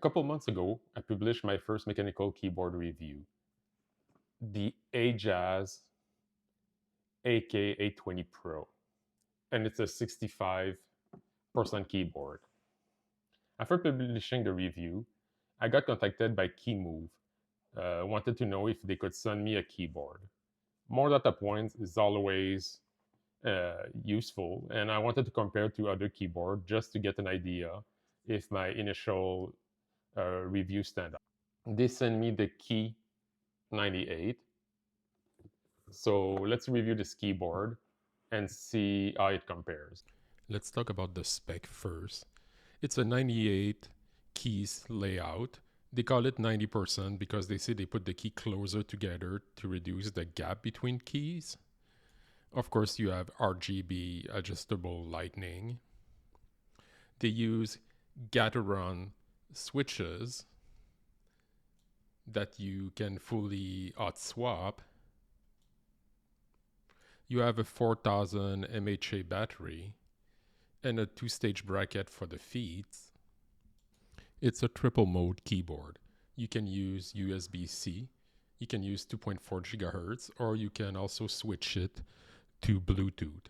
couple months ago, I published my first mechanical keyboard review, the Ajazz AK820 Pro, and it's a 65% keyboard. After publishing the review, I got contacted by Keymove, wanted to know if they could send me a keyboard. More data points is always useful, and I wanted to compare to other keyboard just to get an idea if my initial review stand out. They sent me the Key98. So let's review this keyboard and see how it compares. Let's talk about the spec first. It's a 98 keys layout. They call it 90% because they say they put the key closer together to reduce the gap between keys. Of course, you have RGB adjustable lightning. They use Gateron switches that you can fully hot swap. You have a 4000 mAh battery and a 2-stage bracket for the feet. It's a triple mode keyboard. You can use USB-C, you can use 2.4 GHz, or you can also switch it to Bluetooth.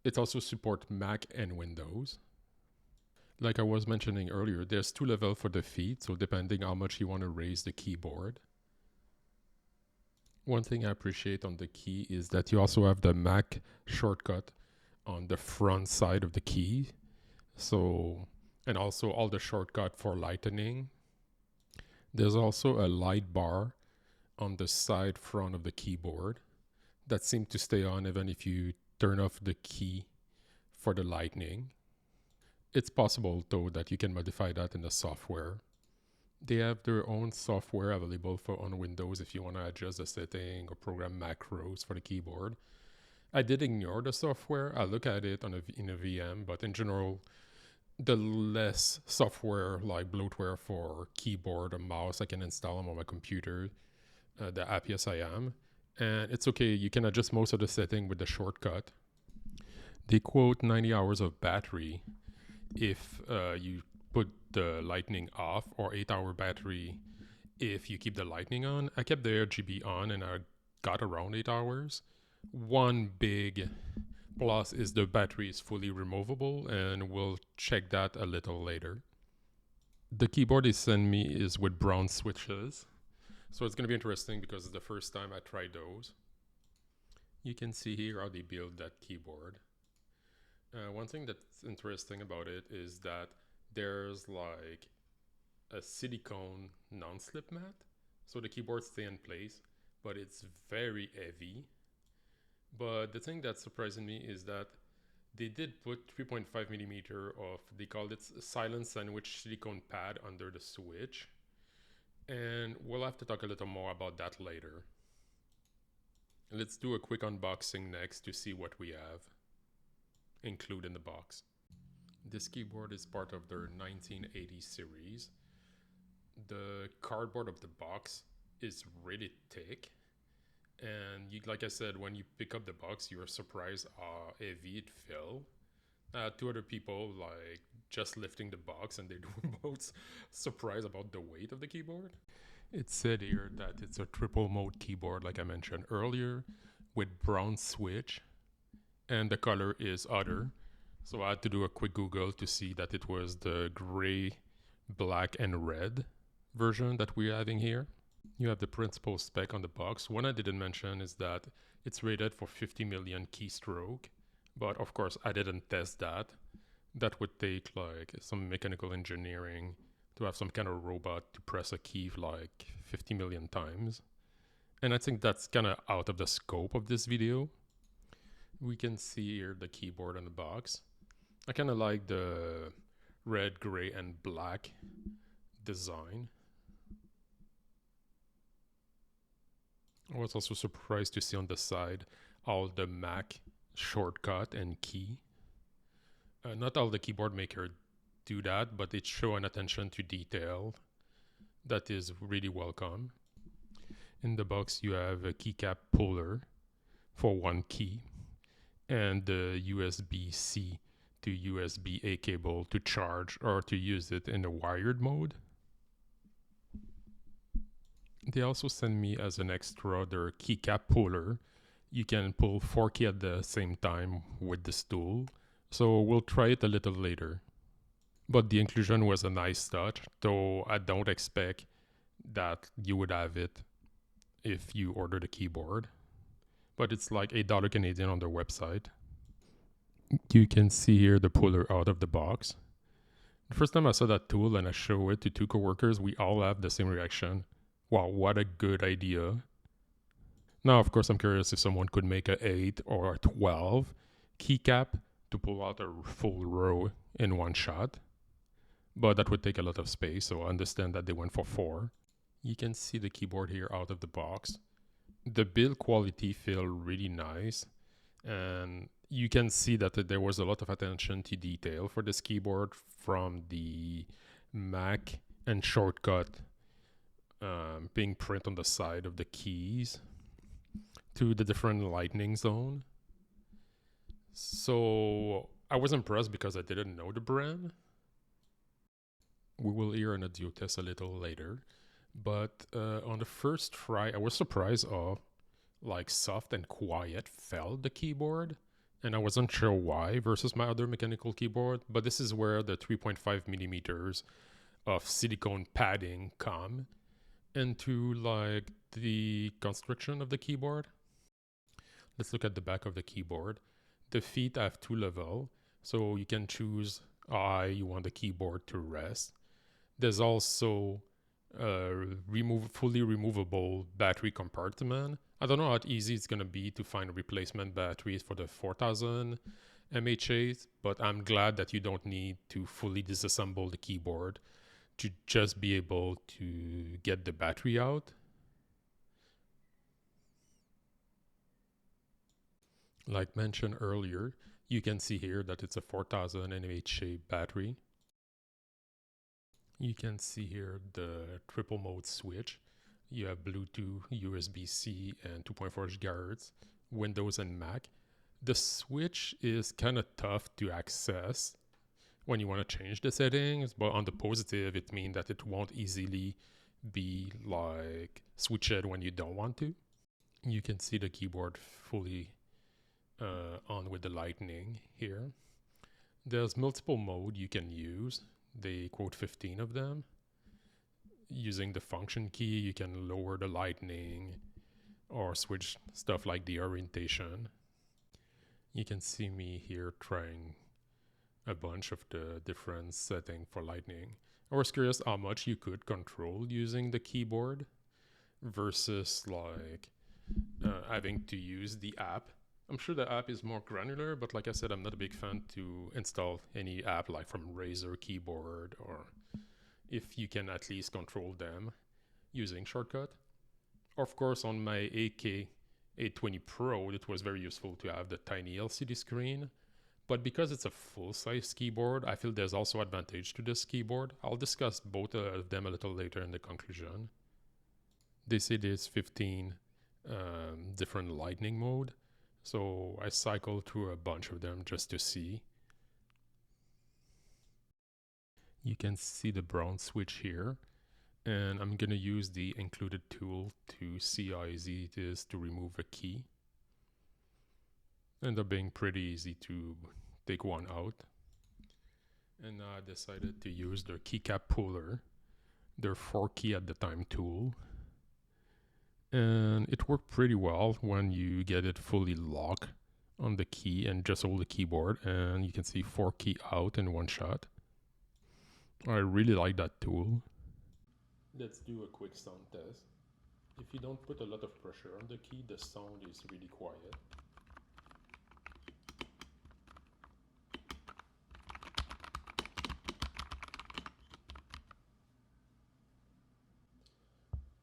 It also supports Mac and Windows. Like I was mentioning earlier, there's 2 levels for the feet, so depending how much you want to raise the keyboard. One thing I appreciate on the key is that you also have the Mac shortcut on the front side of the key. And also all the shortcut for lightning. There's also a light bar on the side front of the keyboard that seems to stay on even if you turn off the key for the lightning. It's possible though that you can modify that in the software. They have their own software available on Windows if you want to adjust the setting or program macros for the keyboard. I did ignore the software. I look at it in a VM, but in general, the less software like bloatware for keyboard or mouse I can install on my computer, the happiest I am. And it's okay, you can adjust most of the setting with the shortcut. They quote 90 hours of battery if you put the lightning off, or 8-hour battery if you keep the lightning on. I kept the RGB on and I got around 8 hours. One big plus is the battery is fully removable, and we'll check that a little later. The keyboard they sent me is with brown switches, so it's going to be interesting because it's the first time I tried those. You can see here how they build that keyboard. One thing that's interesting about it is that there's like a silicone non-slip mat, so the keyboard stays in place, but it's very heavy. But the thing that's surprising me is that they did put 3.5 millimeter of, they called it silent sandwich silicone pad under the switch, and we'll have to talk a little more about that later. Let's do a quick unboxing next to see what we have included in the box. This keyboard is part of their 1980 series. The cardboard of the box is really thick, and like I said, when you pick up the box, you're surprised how heavy it feels. 2 other people like just lifting the box, and they were both surprised about the weight of the keyboard. It said here that it's a triple mode keyboard, like I mentioned earlier, with brown switch, and the color is other. So I had to do a quick Google to see that it was the gray, black, and red version that we're having here. You have the principal spec on the box. One I didn't mention is that it's rated for 50 million keystroke, but of course I didn't test that. That would take like some mechanical engineering to have some kind of robot to press a key like 50 million times. And I think that's kind of out of the scope of this video. We can see here the keyboard on the box. I kind of like the red, gray, and black design. I was also surprised to see on the side all the Mac shortcut and key. Not all the keyboard makers do that, but it shows an attention to detail that is really welcome. In the box you have a keycap puller for one key, and the USB-C to USB-A cable to charge or to use it in a wired mode. They also send me as an extra their keycap puller. You can pull 4 key at the same time with this tool, so we'll try it a little later. But the inclusion was a nice touch, though I don't expect that you would have it if you order the keyboard. But it's like $8 Canadian on their website. You can see here the puller out of the box. The first time I saw that tool and I show it to 2 coworkers, we all have the same reaction. Wow, what a good idea. Now, of course, I'm curious if someone could make a 8 or a 12 keycap to pull out a full row in one shot. But that would take a lot of space, so I understand that they went for 4. You can see the keyboard here out of the box. The build quality feel really nice, and you can see that there was a lot of attention to detail for this keyboard, from the Mac and shortcut being print on the side of the keys to the different lightning zone. So I was impressed because I didn't know the brand. We will hear an audio test a little later. But on the first try, I was surprised of like soft and quiet felt the keyboard. And I wasn't sure why versus my other mechanical keyboard. But this is where the 3.5 millimeters of silicone padding come into like the construction of the keyboard. Let's look at the back of the keyboard. The feet have 2 levels, so you can choose how you want the keyboard to rest. There's also a fully removable battery compartment. I don't know how easy it's going to be to find replacement batteries for the 4000 mAh, but I'm glad that you don't need to fully disassemble the keyboard to just be able to get the battery out. Like mentioned earlier, you can see here that it's a 4000 mAh battery. You can see here the triple mode switch. You have Bluetooth, USB-C, and 2.4 GHz, Windows and Mac. The switch is kind of tough to access when you want to change the settings, but on the positive, it means that it won't easily be like switched when you don't want to. You can see the keyboard fully on with the Lightning here. There's multiple mode you can use. They quote 15 of them. Using the function key, you can lower the Lightning or switch stuff like the orientation. You can see me here trying a bunch of the different settings for Lightning. I was curious how much you could control using the keyboard versus like having to use the app. I'm sure the app is more granular, but like I said, I'm not a big fan to install any app like from Razer Keyboard, or if you can at least control them using shortcut. Of course, on my AK820 Pro, it was very useful to have the tiny LCD screen. But because it's a full-size keyboard, I feel there's also advantage to this keyboard. I'll discuss both of them a little later in the conclusion. They say there's 15 different Lightning mode. So I cycled through a bunch of them just to see. You can see the brown switch here. And I'm going to use the included tool to see how easy it is to remove a key. Ended up being pretty easy to take one out. And I decided to use their keycap puller, their 4 key at the time tool. And it worked pretty well when you get it fully locked on the key and just hold the keyboard, and you can see 4 key out in one shot. I really like that tool. Let's do a quick sound test. If you don't put a lot of pressure on the key, the sound is really quiet.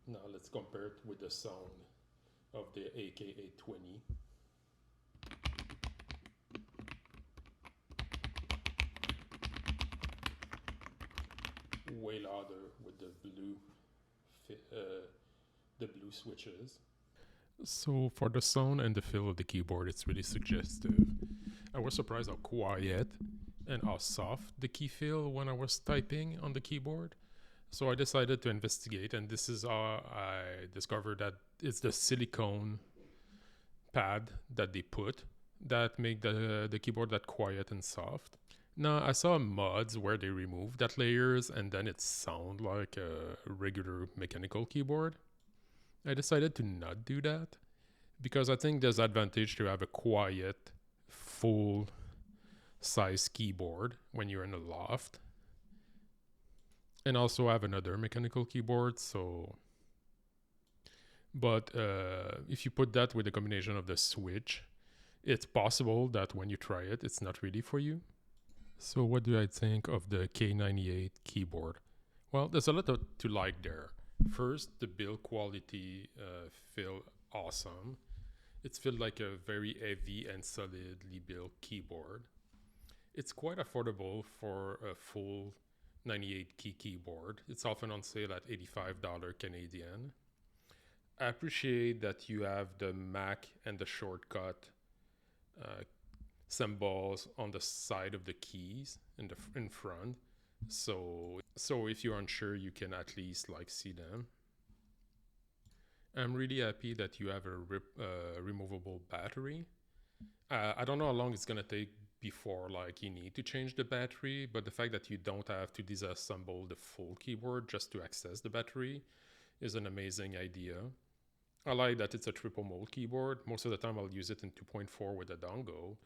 Now let's compare it with the sound of the AK820. Way louder with the blue switches. So for the sound and the feel of the keyboard, it's really suggestive. I was surprised how quiet and how soft the key feel when I was typing on the keyboard. So I decided to investigate, and this is how I discovered that it's the silicone pad that they put that make the keyboard that quiet and soft. Now I saw mods where they remove that layers and then it sound like a regular mechanical keyboard. I decided to not do that because I think there's advantage to have a quiet, full size keyboard when you're in a loft. And also have another mechanical keyboard, so but if you put that with a combination of the switch, it's possible that when you try it, it's not really for you. So what do I think of the K98 keyboard? Well, there's a lot to like there. First, the build quality feel awesome. It's feel like a very heavy and solidly built keyboard. It's quite affordable for a full 98 key keyboard. It's often on sale at $85 Canadian. I appreciate that you have the Mac and the shortcut uh, symbols on the side of the keys in front. So if you're unsure, you can at least like see them. I'm really happy that you have a removable battery. I don't know how long it's gonna take before like you need to change the battery, but the fact that you don't have to disassemble the full keyboard just to access the battery is an amazing idea. I like that it's a triple mode keyboard. Most of the time I'll use it in 2.4 with a dongle,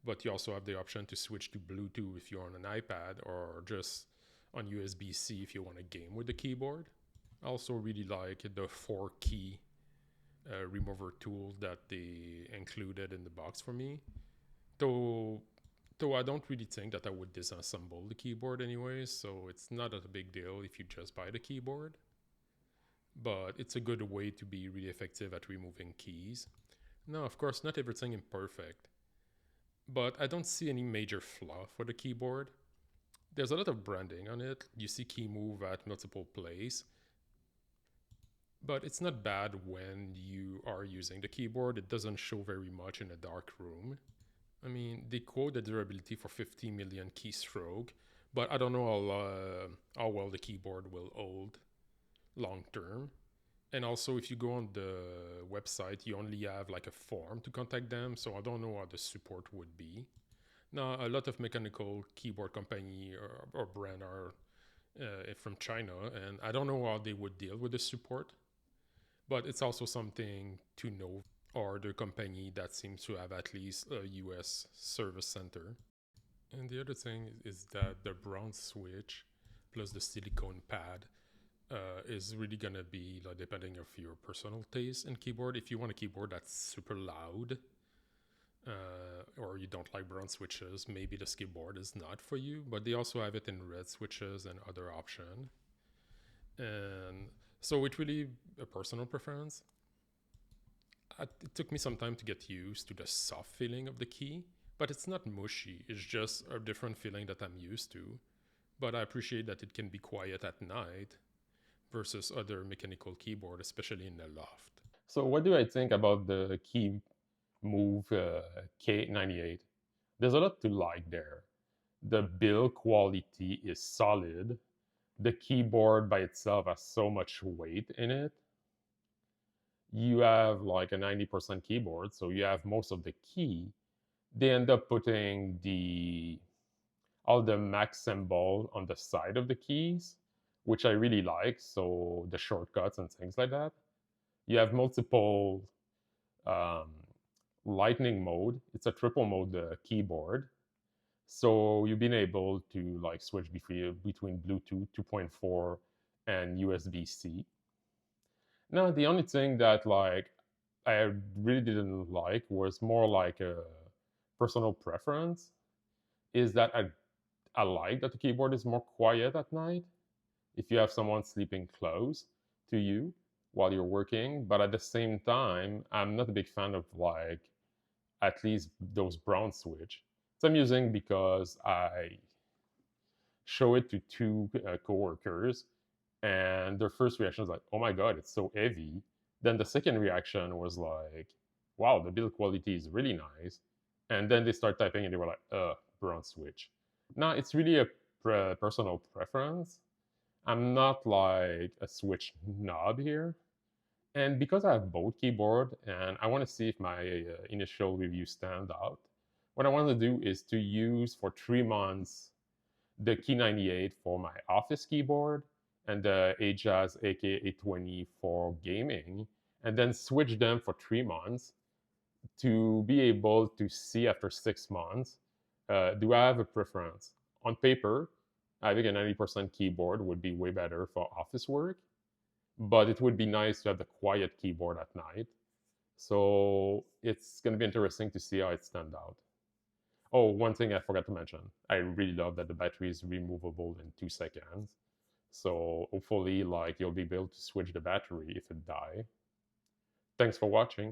but you also have the option to switch to Bluetooth if you're on an iPad or just on USB-C if you want to game with the keyboard. I also really like the 4 key remover tool that they included in the box for me. Though I don't really think that I would disassemble the keyboard anyway, so it's not a big deal if you just buy the keyboard. But it's a good way to be really effective at removing keys. Now, of course, not everything is perfect, but I don't see any major flaw for the keyboard. There's a lot of branding on it. You see Keymove at multiple places, but it's not bad when you are using the keyboard. It doesn't show very much in a dark room. I mean, they quote the durability for 50 million keystroke, but I don't know how well the keyboard will hold long term. And also, if you go on the website, you only have like a form to contact them, so I don't know what the support would be. Now, a lot of mechanical keyboard company or brand are from China, and I don't know how they would deal with the support, but it's also something to know, or the company that seems to have at least a US service center. And the other thing is that the brown switch plus the silicone pad is really gonna be like depending of your personal taste in keyboard. If you want a keyboard that's super loud, or you don't like brown switches, maybe this keyboard is not for you. But they also have it in red switches and other option. And so it's really a personal preference. It took me some time to get used to the soft feeling of the key, but it's not mushy. It's just a different feeling that I'm used to. But I appreciate that it can be quiet at night versus other mechanical keyboard, especially in the loft. So what do I think about the Keymove K98? There's a lot to like there. The build quality is solid. The keyboard by itself has so much weight in it. You have like a 90% keyboard, so you have most of the key. They end up putting all the Mac symbol on the side of the keys, which I really like. So the shortcuts and things like that. You have multiple um, Lightning mode. It's a triple mode keyboard. So you've been able to like switch between Bluetooth 2.4 and USB-C. Now the only thing that like I really didn't like was more like a personal preference is that I like that the keyboard is more quiet at night if you have someone sleeping close to you while you're working. But at the same time, I'm not a big fan of like at least those brown switch. So I'm using because I show it to two coworkers, and their first reaction is like, "Oh my god, it's so heavy." Then the second reaction was like, "Wow, the build quality is really nice." And then they start typing, and they were like, brown switch." Now it's really a personal preference. I'm not like a Switch knob here. And because I have both keyboard and I want to see if my initial review stand out, what I want to do is to use for 3 months the Key98 for my office keyboard and the Ajaz AK820 for gaming, and then switch them for 3 months to be able to see after 6 months, do I have a preference? On paper, having a 90% keyboard would be way better for office work, but it would be nice to have the quiet keyboard at night. So it's going to be interesting to see how it stands out. Oh, one thing I forgot to mention. I really love that the battery is removable in 2 seconds. So hopefully, like you'll be able to switch the battery if it die. Thanks for watching.